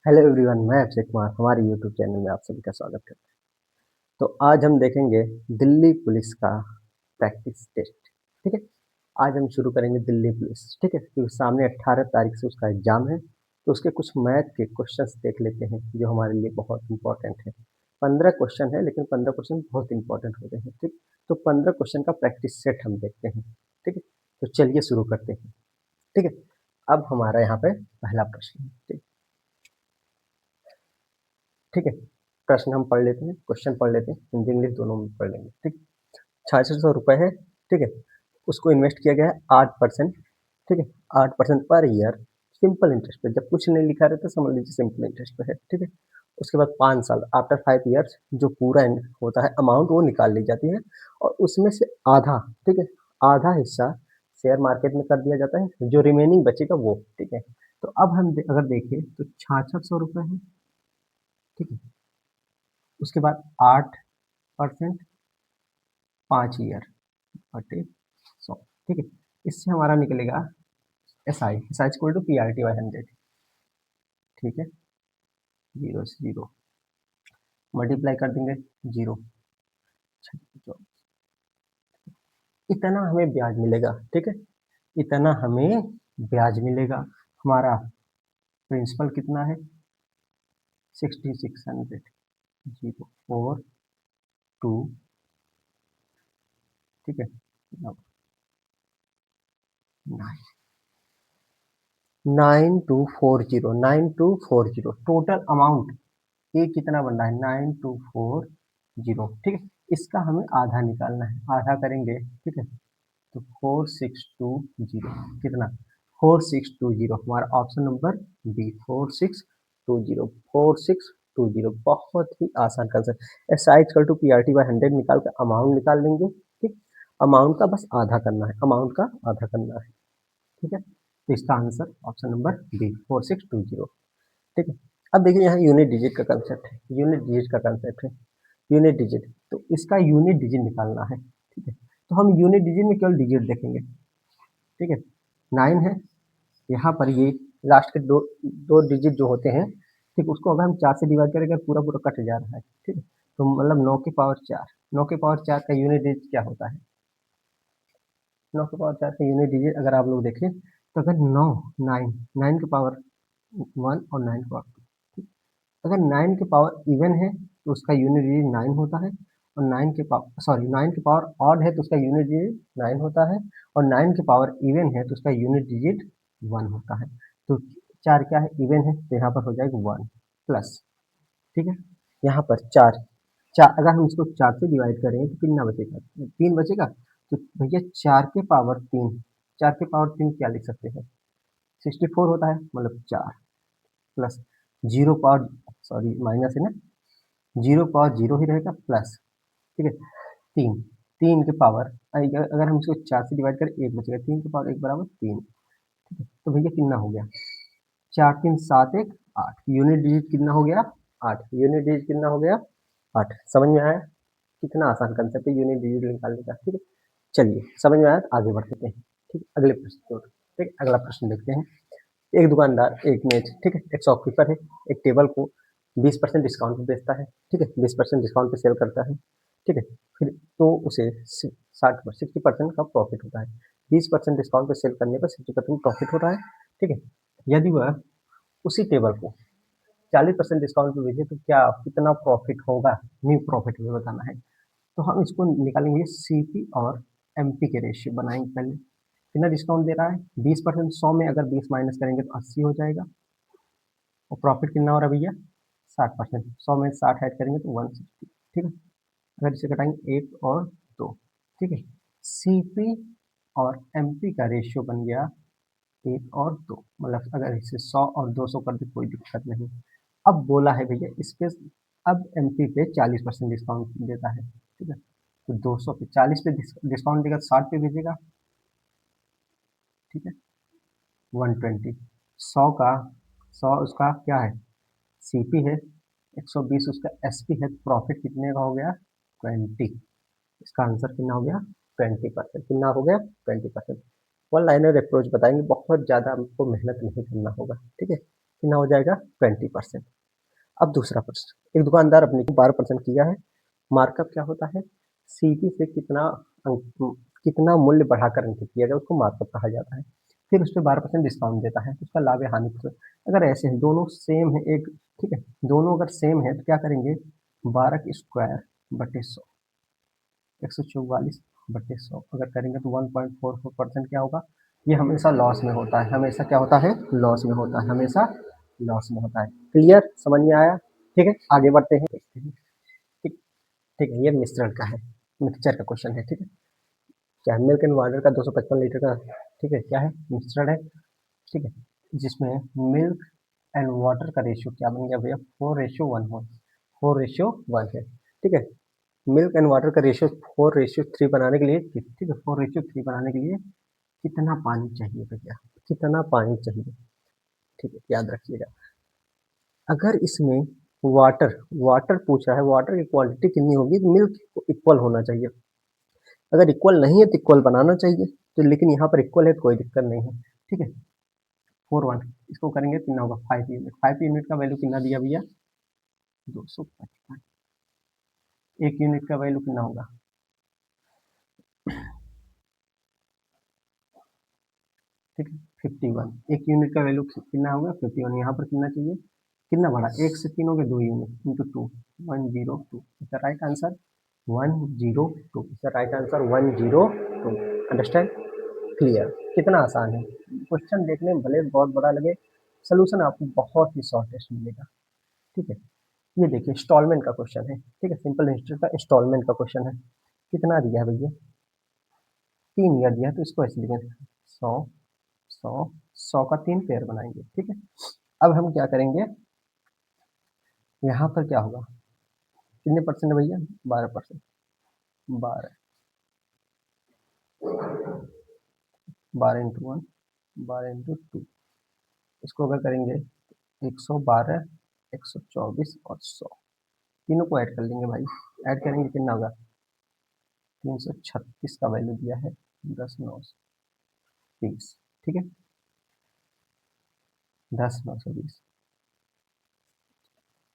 Hello everyone, मैं अक्षय कुमार हमारे YouTube channel में आप सभी का स्वागत करता हूँ। तो आज हम देखेंगे दिल्ली पुलिस का प्रैक्टिस टेस्ट। ठीक है, आज हम शुरू करेंगे दिल्ली पुलिस। ठीक है, क्योंकि सामने 18 तारीख से उसका एग्जाम है, तो उसके कुछ मैथ के क्वेश्चंस देख लेते हैं जो हमारे लिए बहुत इंपॉर्टेंट है। 15 क्वेश्चन है, लेकिन 15 क्वेश्चन बहुत इंपॉर्टेंट होते हैं। ठीक, तो 15 क्वेश्चन का प्रैक्टिस सेट हम देखते हैं। ठीक है, तो चलिए शुरू करते हैं। ठीक है, अब हमारा यहाँ पे पहला प्रश्न है। ठीक है, प्रश्न हम पढ़ लेते हैं, क्वेश्चन पढ़ लेते हैं, हिंदी इंग्लिश दोनों में पढ़ लेंगे। ठीक, 6600 रुपये है। ठीक है, उसको इन्वेस्ट किया गया है 8%। ठीक है, 8% पर ईयर, सिंपल इंटरेस्ट पे। जब कुछ नहीं लिखा रहता समझ लीजिए सिंपल इंटरेस्ट पे है। ठीक है, उसके बाद 5 साल, आफ्टर 5 ईयर्स जो पूरा होता है अमाउंट वो निकाल ली जाती है, और उसमें से आधा, ठीक है, आधा हिस्सा शेयर मार्केट में कर दिया जाता है, जो रिमेनिंग बचेगा वो। ठीक है, तो अब हम अगर देखें तो 6600 रुपये है। ठीक है, उसके बाद 8%, 5 ईयर बटे 100। ठीक है, इससे हमारा निकलेगा S I equal to PRT/100। ठीक है, जीरो से जीरो मल्टीप्लाई कर देंगे, जीरो, इतना हमें ब्याज मिलेगा। ठीक है, इतना हमें ब्याज मिलेगा। हमारा प्रिंसिपल कितना है? 6600, 042। ठीक है, 9240 टोटल अमाउंट। ये कितना बन रहा है? 9240। ठीक है, इसका हमें आधा निकालना है। आधा करेंगे, ठीक है, तो 4620 कितना? 4620, हमारा ऑप्शन नंबर बी, 4620। बहुत ही आसान concept. S I equal to PRT/100 निकाल कर अमाउंट निकाल लेंगे। ठीक, अमाउंट का बस आधा करना है, अमाउंट का आधा करना है। ठीक है, तो इसका आंसर ऑप्शन नंबर बी, 4620। ठीक है, अब देखिए यहाँ यूनिट डिजिट का कंसेप्ट है। यूनिट डिजिट का कंसेप्ट है, यूनिट डिजिट, तो इसका यूनिट डिजिट निकालना है। ठीक है, तो हम यूनिट डिजिट में केवल डिजिट देखेंगे। ठीक है, 9 है यहाँ पर, ये लास्ट के दो दो डिजिट जो होते हैं, ठीक, उसको अगर हम 4 से डिवाइड करेंगे पूरा पूरा कट जा रहा है। ठीक है, तो मतलब 9 की पावर 4, 9 की पावर 4 का यूनिट डिजिट क्या होता है? 9 की पावर 4 का यूनिट डिजिट अगर आप लोग देखें तो अगर नौ, नाइन, 9 की पावर 1 और 9 की पावर 2, अगर 9 की पावर इवन है तो उसका यूनिट डिजिट 9 होता है, और 9 की पावर ऑड है तो उसका यूनिट डिजिट 9 होता है, और 9 की पावर इवन है तो उसका यूनिट डिजिट 1 होता है। तो 4 क्या है? इवन है, तो यहाँ पर हो जाएगा 1 प्लस। ठीक है, यहाँ पर 4, चार अगर हम इसको 4 से डिवाइड करें तो कितना बचेगा? 3 बचेगा। तो भैया 4 के पावर 3, 4 के पावर 3 क्या लिख सकते हैं? 64 होता है, मतलब 4 plus zero power, sorry minus है ना, जीरो पावर जीरो ही रहेगा प्लस। ठीक है, 3, 3 के पावर, अगर हम इसको 4 से डिवाइड करें 1 बचेगा, 3 के पावर 1 बराबर 3। ठीक है, तो भैया कितना हो गया? 4 3 7 1 8, यूनिट डिजिट कितना हो गया? 8, यूनिट डिजिट कितना हो गया? 8। समझ में आया कितना आसान कंसेप्ट है यूनिट डिजिट निकालने का? ठीक है, चलिए समझ में आया तो आगे बढ़ते हैं। ठीक, अगले प्रश्न की ओर। ठीक, अगला प्रश्न देखते हैं। एक दुकानदार एक मेज, ठीक है, एक शॉपकीपर है, एक टेबल को 20% डिस्काउंट पे बेचता है। ठीक है, 20% डिस्काउंट पे सेल करता है। ठीक है, फिर तो उसे 60% का प्रॉफिट होता है। 20% डिस्काउंट पे सेल करने पर 60% प्रॉफिट होता है। ठीक है, यदि वह उसी टेबल को 40% डिस्काउंट पे बेचे तो क्या कितना प्रॉफिट होगा? न्यू प्रॉफिट हमें बताना है। तो हम इसको निकालेंगे, सीपी और एमपी के रेशियो बनाएंगे पहले। कितना डिस्काउंट दे रहा है? 20%। 100 में अगर 20 माइनस करेंगे तो 80 हो जाएगा, और प्रॉफिट कितना हो रहा है भैया? 60%। 100 में 60 ऐड करेंगे तो 160। ठीक है, अगर इसे घटाएंगे 1 और 2। ठीक है, सीपी और एमपी का रेशियो बन गया 1 और 2, मतलब अगर इसे 100 और 200 कर दे कोई दिक्कत नहीं। अब बोला है भैया इस पे, अब एमपी पे 40% डिस्काउंट देता है। ठीक है, तो 200 पे 40 पे डिस्काउंट देगा तो 60 पे भेजेगा। ठीक है, 120, 100 का 100 उसका क्या है? सीपी है, 120 उसका एसपी है, प्रॉफिट कितने का हो गया? 20। इसका आंसर कितना हो गया? 20%। कितना हो गया? 20%। वन लाइनर अप्रोच बताएंगे, बहुत ज़्यादा हमको मेहनत नहीं करना होगा। ठीक है, कितना हो जाएगा 20%। अब दूसरा प्रश्न, एक दुकानदार अपने को 12% किया है, मार्कअप क्या होता है, सीपी से कितना मूल्य बढ़ाकर अंकित किया जाए उसको मार्कअप कहा जाता है, फिर उस पर 12% डिस्काउंट देता है, उसका लाभ या हानि अगर ऐसे हैं दोनों सेम है एक, ठीक है, दोनों अगर सेम है तो क्या करेंगे 12 स्क्वायर/100, 144/100 अगर करेंगे तो 1.44% क्या होगा, ये हमेशा लॉस में होता है, हमेशा क्या होता है, लॉस में होता है, हमेशा लॉस में होता है। क्लियर, समझ में आया? ठीक है, आगे बढ़ते हैं, देखते हैं। ठीक, ठीक है, ये मिश्रण का है, मिक्सचर का क्वेश्चन है। ठीक है, क्या है, मिल्क एंड वाटर का 255 लीटर का, ठीक है, क्या है, मिश्रण है। ठीक है, जिसमें मिल्क एंड वाटर का रेशियो क्या बन गया भैया, 4:1 हो, 4:1 है। ठीक है, मिल्क एंड वाटर का रेशियो 4:3 बनाने के लिए, ठीक है, 4:3 बनाने के लिए कितना पानी चाहिए भैया, कितना पानी चाहिए। ठीक है, याद रखिएगा, अगर इसमें वाटर वाटर पूछ रहा है, वाटर की क्वांटिटी कितनी होगी, तो मिल्क को इक्वल होना चाहिए, अगर इक्वल नहीं है तो इक्वल बनाना चाहिए, तो लेकिन यहाँ पर इक्वल है तो कोई दिक्कत नहीं है। ठीक है, 4:1 इसको करेंगे कितना होगा, 5 यूनिट, 5 यूनिट का वैल्यू कितना दिया भैया, 255, एक यूनिट का वैल्यू कितना होगा, ठीक है 51, एक यूनिट का वैल्यू कितना होगा 51, यहाँ पर कितना चाहिए, कितना बड़ा, एक से तीन हो गए 2 यूनिट इंटू 2, 102 इसका राइट आंसर, 102 इसका राइट आंसर 102। अंडरस्टैंड, क्लियर, कितना आसान है क्वेश्चन, देखने में भले बहुत बड़ा लगे, सोल्यूशन आपको बहुत ही शॉर्टेस्ट मिलेगा। ठीक है, ये देखिए इंस्टॉलमेंट का क्वेश्चन है, ठीक है, सिंपल हिस्ट्री का इंस्टॉलमेंट का क्वेश्चन है, कितना दिया है भैया, 3 ईयर दिया है, तो इसको ऐसे लिखेंगे 100 100 100 का 3 पेयर बनाएंगे। ठीक है, अब हम क्या करेंगे, यहाँ पर क्या होगा, कितने परसेंट है भैया, 12%, 12 12 इंटू 1, 12 इंटू 2, इसको अगर करेंगे 112, 124 और 100, तीनों को ऐड कर लेंगे भाई, ऐड करेंगे कितना होगा, 336 का वैल्यू दिया है, 10,920। ठीक है, 10,920,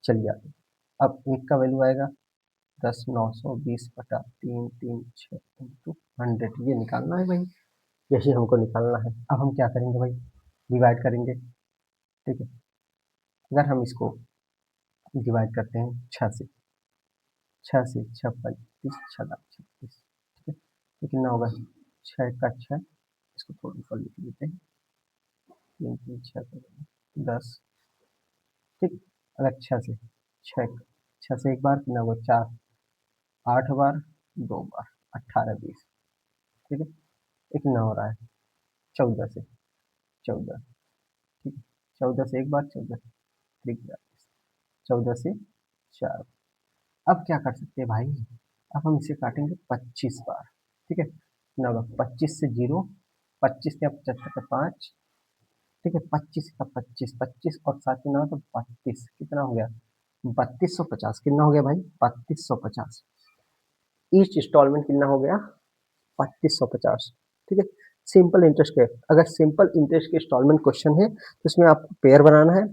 चलिए आगे, अब एक का वैल्यू आएगा 10,920/336 ये निकालना है भाई, यही हमको निकालना है। अब हम क्या करेंगे भाई, डिवाइड करेंगे। ठीक है, अगर हम इसको डिवाइड करते हैं 6 से, 6 से 6 25, 6 36, ठीक है, तो कितना होगा, 6 का 6, इसको थोड़ा ऊपर लिख लेते हैं, 3 3 6 10, ठीक, अगर 6 से 6, 6 से एक बार कितना होगा 4, 8 बार 2 बार 18 20, ठीक है, एक कितना हो रहा है 14 से 14, ठीक है, 14 से एक बार 14, 14 से 4, अब क्या कर सकते हैं भाई, अब हम इसे काटेंगे 25 बार। ठीक है, कितना होगा 25 से 0, 25 या 75 का 5, ठीक है, 25 का 25, 25 और 7 कितना हो तो 32, कितना हो गया 3250, कितना हो गया भाई 3250, ईच इंस्टॉलमेंट कितना हो गया 3250। ठीक है, सिंपल इंटरेस्ट के, अगर सिंपल इंटरेस्ट के इंस्टॉलमेंट क्वेश्चन है तो इसमें आपको पेयर बनाना है,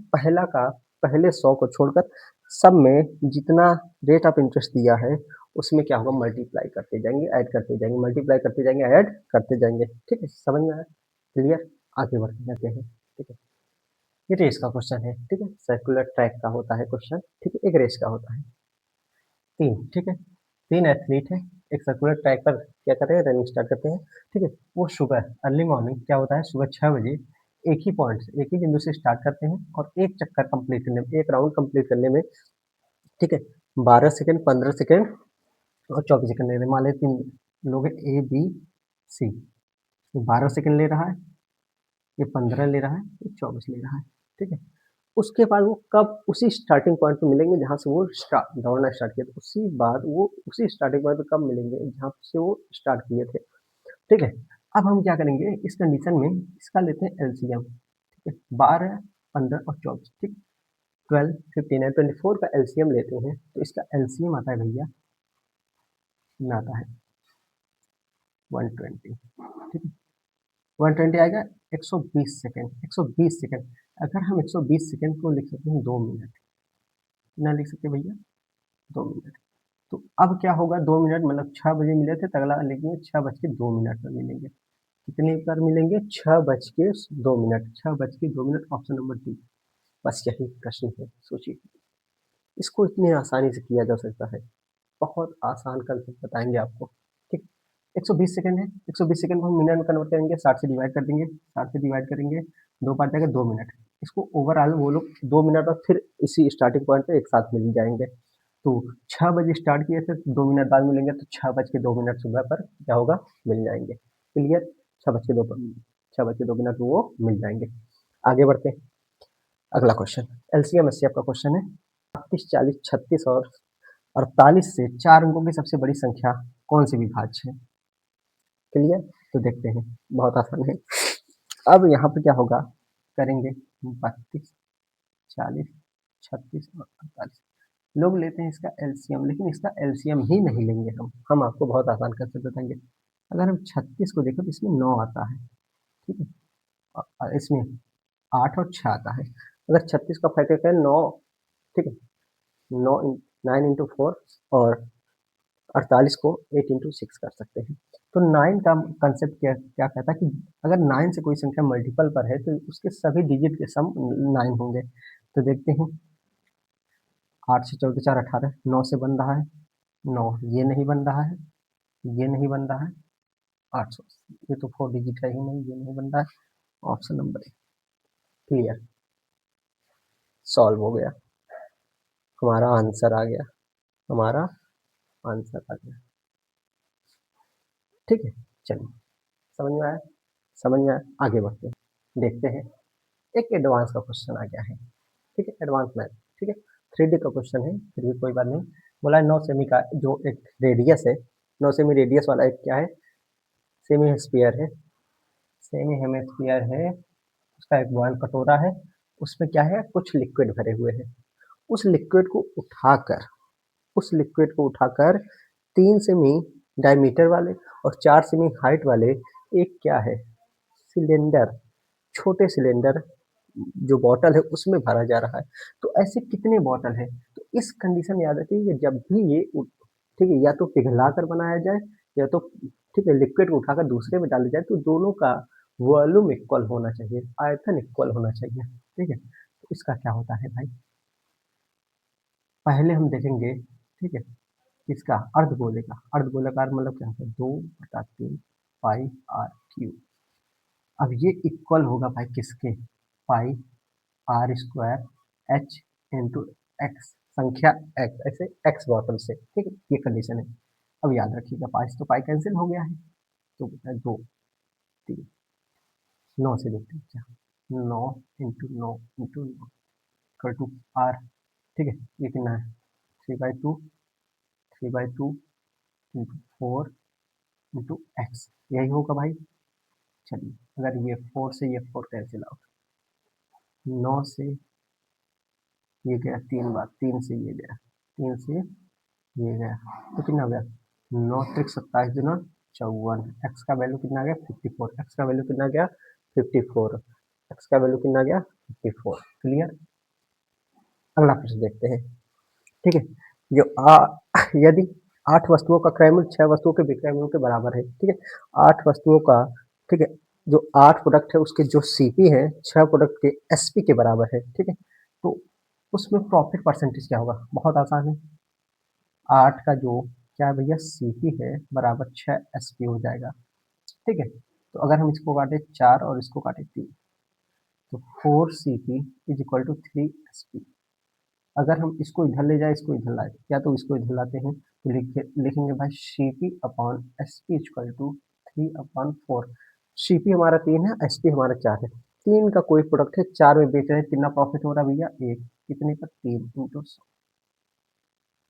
पहले 100 को छोड़कर सब में जितना रेट ऑफ इंटरेस्ट दिया है उसमें क्या होगा, मल्टीप्लाई करते जाएंगे, ऐड करते जाएंगे, मल्टीप्लाई करते जाएंगे, ऐड करते जाएंगे। ठीक है, समझ में आया, क्लियर, आगे बढ़ते जाते हैं। ठीक है, ये रेस का क्वेश्चन है, ठीक है, सर्कुलर ट्रैक का होता है क्वेश्चन, ठीक है, एक रेस का होता है, तीन, ठीक है, तीन एथलीट है, एक सर्कुलर ट्रैक पर क्या करते हैं, रनिंग स्टार्ट करते हैं। ठीक है, वो सुबह अर्ली मॉर्निंग क्या होता है, सुबह 6 बजे एक ही पॉइंट से, एक ही बिंदु से स्टार्ट करते हैं और एक चक्कर कंप्लीट करने में, एक राउंड कंप्लीट करने में, ठीक है, 12 सेकेंड, 15 सेकेंड और 24 सेकेंड ले रहे हैं, मान लेते 3 लोग हैं ए बी सी, 12 सेकेंड ले रहा है, ये 15 ले रहा है, ये 24 ले रहा है। ठीक है, उसके बाद वो कब उसी स्टार्टिंग पॉइंट पे मिलेंगे जहाँ से वो दौड़ना स्टार्ट किया था, उसी बाद वो उसी स्टार्टिंग पॉइंट पे कब मिलेंगे जहाँ से वो स्टार्ट किए थे। ठीक है, अब हम क्या करेंगे इस कंडीशन में, इसका लेते हैं एलसीएम। ठीक है, 12, 15 और 24, ठीक, 12, 15 और 24 का एलसीएम लेते हैं, तो इसका एलसीएम आता है भैया, कितना आता है 120। ठीक है, 120 आएगा, 120 सेकेंड, 120 सेकेंड, अगर हम 120 सेकेंड को लिख सकते हैं 2 मिनट, कितना लिख सकते हैं भैया 2 मिनट। तो अब क्या होगा 2 मिनट मतलब 6 बजे मिले थे तो अगला लिखेंगे 6:02 पर मिलेंगे। कितने पर मिलेंगे 6:02, 6:02 ऑप्शन नंबर डी। बस यही प्रश्न है, सोचिए इसको इतनी आसानी से किया जा सकता है, बहुत आसान कंसेप्ट बताएंगे आपको। ठीक, 120 सेकंड है, 120 सेकंड को हम मिनट में कन्वर्ट करेंगे, 60 से डिवाइड कर देंगे, 60 से डिवाइड करेंगे, 2 पार्ट जाएगा 2 मिनट। इसको ओवरऑल वो लोग 2 मिनट और फिर इसी स्टार्टिंग पॉइंट पे एक साथ मिल जाएंगे। तो 6 बजे स्टार्ट किए थे, 2 मिनट बाद मिलेंगे, तो 6:02 सुबह पर क्या होगा मिल जाएंगे। क्लियर, 6:02 वो मिल जाएंगे। आगे बढ़ते हैं, अगला क्वेश्चन एलसीएम एचसीएफ का क्वेश्चन है। 32, 40, 36 और 48 से 4 अंकों की सबसे बड़ी संख्या कौन सी विभाज्य है? क्लियर, तो देखते हैं, बहुत आसान है। अब यहाँ पे क्या होगा, करेंगे 32, 40, 36 और 48, लोग लेते हैं इसका एलसीएम, लेकिन इसका एलसीएम ही नहीं लेंगे हम आपको बहुत आसान करके बताएंगे। अगर हम 36 को देखें तो इसमें 9 आता है, ठीक है, और इसमें 8 और 6 आता है। अगर 36 का फैक्टर करें 9, ठीक है, 9 9 इंटू 4 और 48 को 8 इंटू 6 कर सकते हैं। तो 9 का कंसेप्ट क्या क्या कहता है कि अगर 9 से कोई संख्या मल्टीपल पर है तो उसके सभी डिजिट के सम 9 होंगे। तो देखते हैं, 8 से 14 4 18, 9 से बन रहा है 9, ये नहीं बन रहा है, ये नहीं बन रहा है, 800, ये तो 4 डिजिट है ही नहीं, ये नहीं बन रहा है, option number A. Clear, solve हो गया, हमारा आंसर आ गया, हमारा आंसर आ गया। ठीक है, चलिए, समझ में आया, समझ में आया, आगे बढ़ते हैं, देखते हैं। एक एडवांस का क्वेश्चन आ गया है, ठीक है, एडवांस मैथ, ठीक है, 3D का क्वेश्चन है, फिर भी कोई बात नहीं। बोला है 9 सेमी का जो एक रेडियस है, 9 सेमी रेडियस वाला एक क्या है, सेमी हेस्फीयर है, सेमी हेमिस्फीयर है, उसका एक बॉयल कटोरा है, उसमें क्या है कुछ लिक्विड भरे हुए हैं। उस लिक्विड को उठाकर, उस लिक्विड को उठाकर 3 सेमी डायमीटर वाले और 4 सेमी हाइट वाले एक क्या है सिलेंडर, छोटे सिलेंडर जो बॉटल है उसमें भरा जा रहा है। तो ऐसे कितने बॉटल है, तो इस कंडीशन में याद रखिए कि जब भी ये ठीक है, या तो पिघला कर बनाया जाए या तो ठीक है लिक्विड को उठाकर दूसरे में डाला जाए, तो दोनों का वॉल्यूम इक्वल होना चाहिए, आयतन इक्वल होना चाहिए। ठीक है, तो इसका क्या होता है भाई, पहले हम देखेंगे, ठीक है, इसका अर्धगोले का, अर्धगोलाकार मतलब क्या होता है 2/3 पाई आर क्यूब। अब ये इक्वल होगा भाई किसके, pi r square h into x, संख्या एक्स, ऐसे एक्स बॉटल से, ठीक है, ये कंडीशन है। अब याद रखिएगा पाई तो पाई कैंसिल हो गया है, तो बचा 2 3, 9 से देखते हैं क्या, 9 into 9 into 9 equal to R, ठीक है, ये कितना है 3/2, 3/2 इंटू 4 इंटू एक्स, यही होगा भाई। चलिए, अगर ये 4 से ये 4 कैंसिल आउट, 9 से ये गया 3 बार, 3 से ये गया, 3 से ये गया, तो कितना हो गया 9 त्रिक 27 दुना 54, एक्स का वैल्यू कितना आ गया 54, एक्स का वैल्यू कितना गया 54, एक्स का वैल्यू कितना गया 54। क्लियर, अगला प्रश्न देखते हैं, ठीक है, जो यदि 8 वस्तुओं का क्रय मूल्य 6 वस्तुओं के विक्रय मूल्य के बराबर है, ठीक है, 8 वस्तुओं का, ठीक है, जो 8 प्रोडक्ट है उसके जो सीपी है 6 प्रोडक्ट के एसपी के बराबर है, ठीक है, तो उसमें प्रॉफिट परसेंटेज क्या होगा, बहुत आसान है, 8 का जो क्या है भैया सीपी है बराबर 6 एसपी हो जाएगा, ठीक है, तो अगर हम इसको काटे 4 और इसको काटे 3, तो 4 CP is equal to 3 SP. अगर हम इसको इधर ले जाए, इसको इधर लाए, या तो इसको इधर लाते हैं तो लिखेंगे भाई CP upon SP equal to 3/4। CP हमारा 3 है, एसपी हमारा 4 है, 3 का कोई प्रोडक्ट है 4 में बेच रहे हैं, कितना प्रॉफिट हो रहा है भैया 1, कितने पर 3 इंटू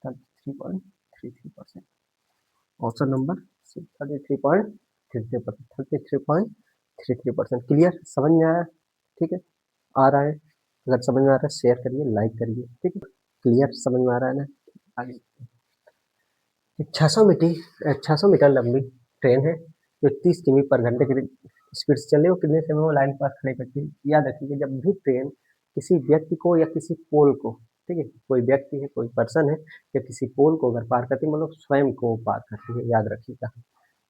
33.33%, ऑप्शन नंबर 33.33%, 33.33%। क्लियर, समझ में आया, ठीक है, आ रहा है, अगर समझ में आ रहा है शेयर करिए, लाइक करिए, ठीक है, क्लियर समझ में आ रहा है ना। आगे 600 मीटर लंबी ट्रेन है जो 30 किमी पर घंटे की स्पीड से चल रही हो, कितने समय वो लाइन पास खड़े करती है। याद रखिए जब भी ट्रेन किसी व्यक्ति को या किसी पोल को, ठीक है, कोई व्यक्ति है, कोई पर्सन है, या किसी पोल को अगर पार करती है, मतलब स्वयं को पार करती है, याद रखिएगा,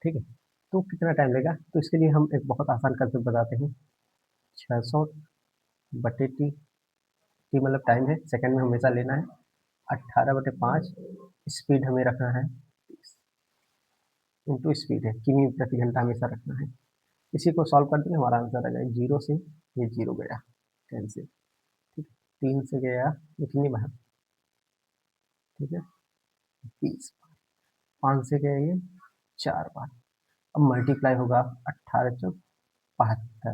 ठीक है। तो कितना टाइम लेगा, तो इसके लिए हम एक बहुत आसान कंसेप्ट बताते हैं। 600/t, टी मतलब टाइम है, सेकंड में हमेशा लेना है। 18/5 स्पीड हमें रखना है, इंटू स्पीड है, किमी प्रति घंटा हमेशा रखना है। इसी को सॉल्व कर देंगे, हमारा आंसर आ जाएगा। 0 से ये 0 गया, 10 से, ठीक, 3 से गया इतनी बार, ठीक है, 20, 5 से गया ये 4 बार। अब मल्टीप्लाई होगा 18×72,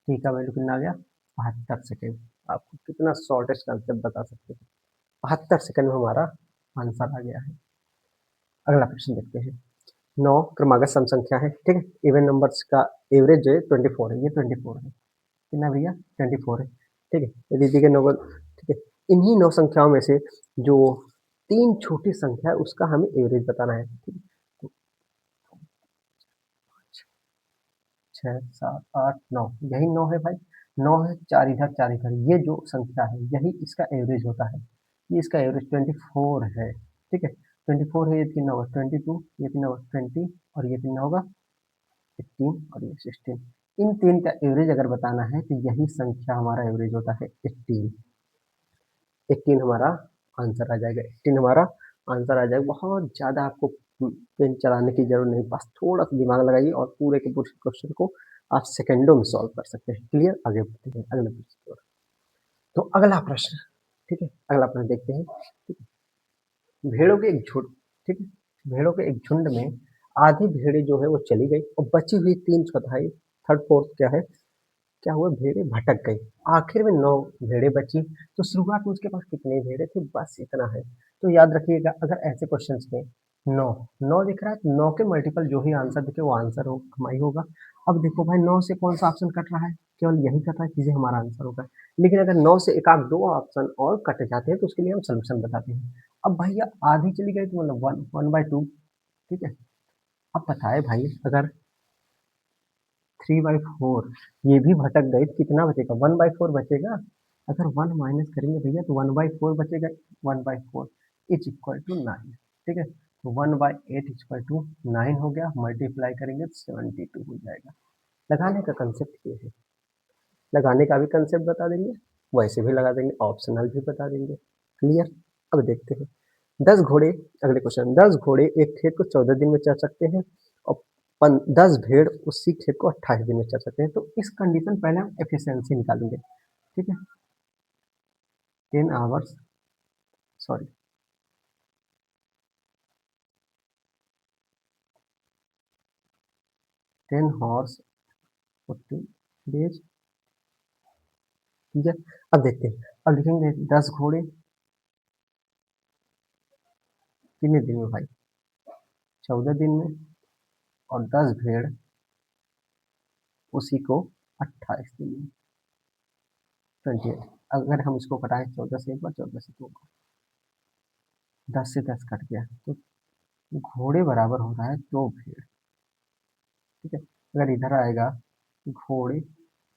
टी का वैल्यू कितना आ गया, 72 सेकेंड। आपको कितना शॉर्टेस्ट कंसेप्ट बता सकते हैं, 72 सेकेंड में हमारा आंसर आ गया है। अगला प्रश्न देखते हैं। 9 क्रमागत सम संख्या है, ठीक है, इवन नंबर्स का एवरेज जो है 24 है, ये 24 है, कितना भैया 24 है, ठीक है। यदि दी गई नौ, ठीक है, इन्हीं 9 संख्याओं में से जो 3 छोटी संख्या है उसका हमें एवरेज बताना है, ठीक है। तो 6, 7, 8, 9, यही 9 है भाई, 9 है, 4 इधर 4 इधर, ये जो संख्या है यही इसका एवरेज होता है, ये इसका एवरेज 24 है, ठीक है। 24 है, ये कितना होगा 22, ये कितना होगा 20, और ये कितना होगा 18, और ये 16। इन तीन का एवरेज अगर बताना है तो यही संख्या हमारा एवरेज होता है 18। 18 हमारा आंसर आ जाएगा, 18 हमारा आंसर आ जाएगा। बहुत ज़्यादा आपको पेन चलाने की जरूरत नहीं, बस थोड़ा सा दिमाग लगाइए और पूरे के पूरे क्वेश्चन को आप सेकंडों में सॉल्व कर सकते हैं। क्लियर, आगे बढ़ते हैं अगले प्रश्न की ओर। तो अगला प्रश्न, ठीक है, अगला प्रश्न देखते हैं, ठीक है। भेड़ों के एक झुंड, ठीक है, भेड़ों के एक झुंड में आधी भेड़ें जो है वो चली गई और बची हुई 3/4, थर्ड फोर्थ क्या है, क्या हुआ, भेड़ें भटक गई। आखिर में 9 भेड़ें बची। तो शुरुआत में उसके पास कितने भेड़े थे, बस इतना है। तो याद रखिएगा अगर ऐसे क्वेश्चंस में 9 9 दिख रहा है तो 9 के मल्टीपल जो ही आंसर दिखे वो आंसर हो हमारी होगा। अब देखो भाई 9 से कौन सा ऑप्शन कट रहा है, केवल यही कट रहा है, चीजें हमारा आंसर होगा। लेकिन अगर 9 से एक आध दो ऑप्शन और कट जाते हैं तो उसके लिए हम सोल्यूशन बताते हैं। अब भैया आधी चली गई तो मतलब 1/2, ठीक है। अब बताए भाई अगर 3/4 ये भी भटक गई तो कितना बचेगा, 1/4 बचेगा। अगर 1 माइनस करेंगे भैया तो 1/4 बचेगा, 1/4 इज इक्वल टू 9, ठीक है। तो 1/8 इक्वल टू 9 हो गया, मल्टीप्लाई करेंगे तो 72 हो जाएगा। लगाने का कंसेप्ट ये है, लगाने का भी कंसेप्ट बता देंगे, वैसे भी लगा देंगे, ऑप्शनल भी बता देंगे। क्लियर, अब देखते हैं। 10 घोड़े, अगले क्वेश्चन, 10 घोड़े एक खेत को 14 दिन में चढ़ सकते हैं और 10 भेड़ उसी खेत को 28 दिन में चढ़ सकते हैं। तो इस कंडीशन पहले हम एफिशिएंसी निकालेंगे, ठीक है। 10 आवर्स, सॉरी 10 हॉर्स 40 डेज, ठीक है। अब देखते हैं, अब लिखेंगे 10 घोड़े कितने दिन में भाई, 14 दिन में, और 10 भेड़ उसी को 28 दिन में, 28। अगर हम इसको घटाएं 14 से एक बार, 14 से 2 बार, 10 से 10 कट गया, तो घोड़े बराबर हो रहा है 2 भेड़, ठीक है। अगर इधर आएगा घोड़े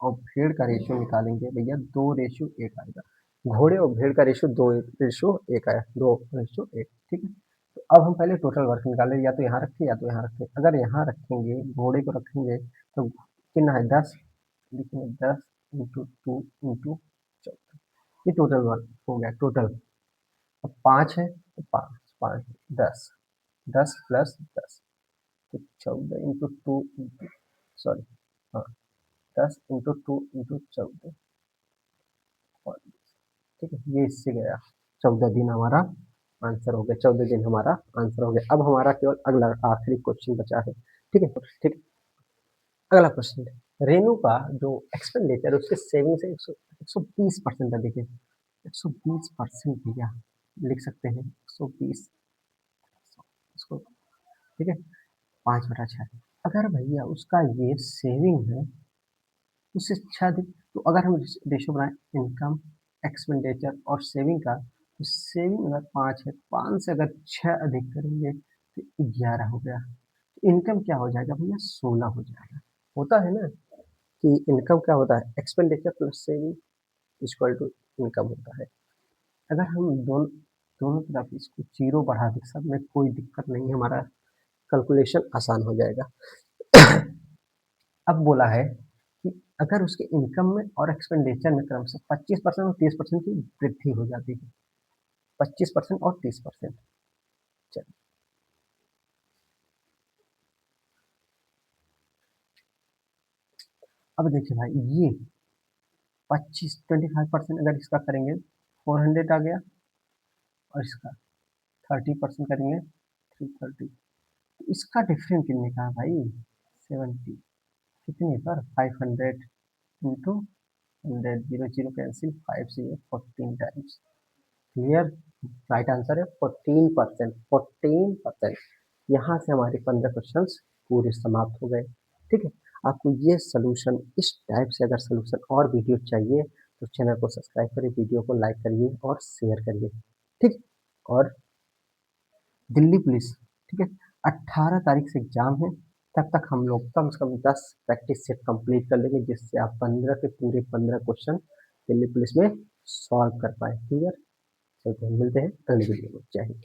और भेड़ का रेशियो निकालेंगे भैया, 2:1 आएगा। घोड़े और भेड़ का रेशियो 2:1 आया, 2:1, ठीक है। तो अब हम पहले टोटल वर्क निकालें, या तो यहाँ रखें या तो यहाँ रखें। अगर यहाँ रखेंगे, घोड़े को रखेंगे तो कितना है 10, लिखेंगे 10 × 2 × 14, ये टोटल वर्क हो गया टोटल। अब 5 है तो 5 5 10, 10 + 10, तो 14 × 2 सॉरी, हाँ, 10 × 2 × 14, और ठीक है, ये इससे गया 14 दिन हमारा आंसर हो गया, 14 दिन हमारा आंसर हो गया। अब हमारा केवल अगला आखिरी क्वेश्चन बचा है, ठीक है, ठीक है। अगला क्वेश्चन है, रेनू का जो एक्सपेंडिचर उसके सेविंग से 120% है। देखिए 120% भैया लिख सकते हैं, 120 इसको, ठीक है, 5/6। अगर भैया उसका ये सेविंग है उससे अच्छा अधिक, तो अगर हम रेशो बनाए इनकम, एक्सपेंडिचर और सेविंग का, तो सेविंग अगर 5 है, 5 से अगर 6 अधिक करेंगे तो 11 हो गया। तो इनकम क्या हो जाएगा भैया, 16 हो जाएगा, होता है ना। कि इनकम क्या होता है, expenditure plus saving equal to income होता है। अगर हम दोनों दोनों तरफ इसको जीरो बढ़ा दें, सब में कोई दिक्कत नहीं है, हमारा कैलकुलेशन आसान हो जाएगा। अब बोला है कि अगर उसके इनकम में और एक्सपेंडिचर में क्रमशः 25% और 30% की वृद्धि हो जाती है, 25% और 30%। चलिए अब देखिए भाई, ये 25% अगर इसका करेंगे 400 आ गया, और इसका 30% करेंगे 330, तो इसका डिफरेंस कितने का है भाई, 70। कितने पर, 500 इंटू 100, जीरो जीरो कैंसिल, 5 से 14 टाइम्स। क्लियर, राइट आंसर है 14%, 14%। यहाँ से हमारे 15 क्वेश्चंस पूरे समाप्त हो गए। ठीक है, आपको ये सोल्यूशन इस टाइप से अगर सोल्यूशन और वीडियो चाहिए तो चैनल को सब्सक्राइब करिए, वीडियो को लाइक करिए और शेयर करिए। ठीक, और दिल्ली पुलिस, ठीक है, 18 तारीख से एग्जाम है, तब तक हम लोग कम से कम 10 प्रैक्टिस सेट कंप्लीट कर लेंगे, जिससे आप 15 के पूरे 15 क्वेश्चन दिल्ली पुलिस में सॉल्व कर पाए। क्लियर, चलते हैं, मिलते हैं अगली वीडियो में। जय हिंद।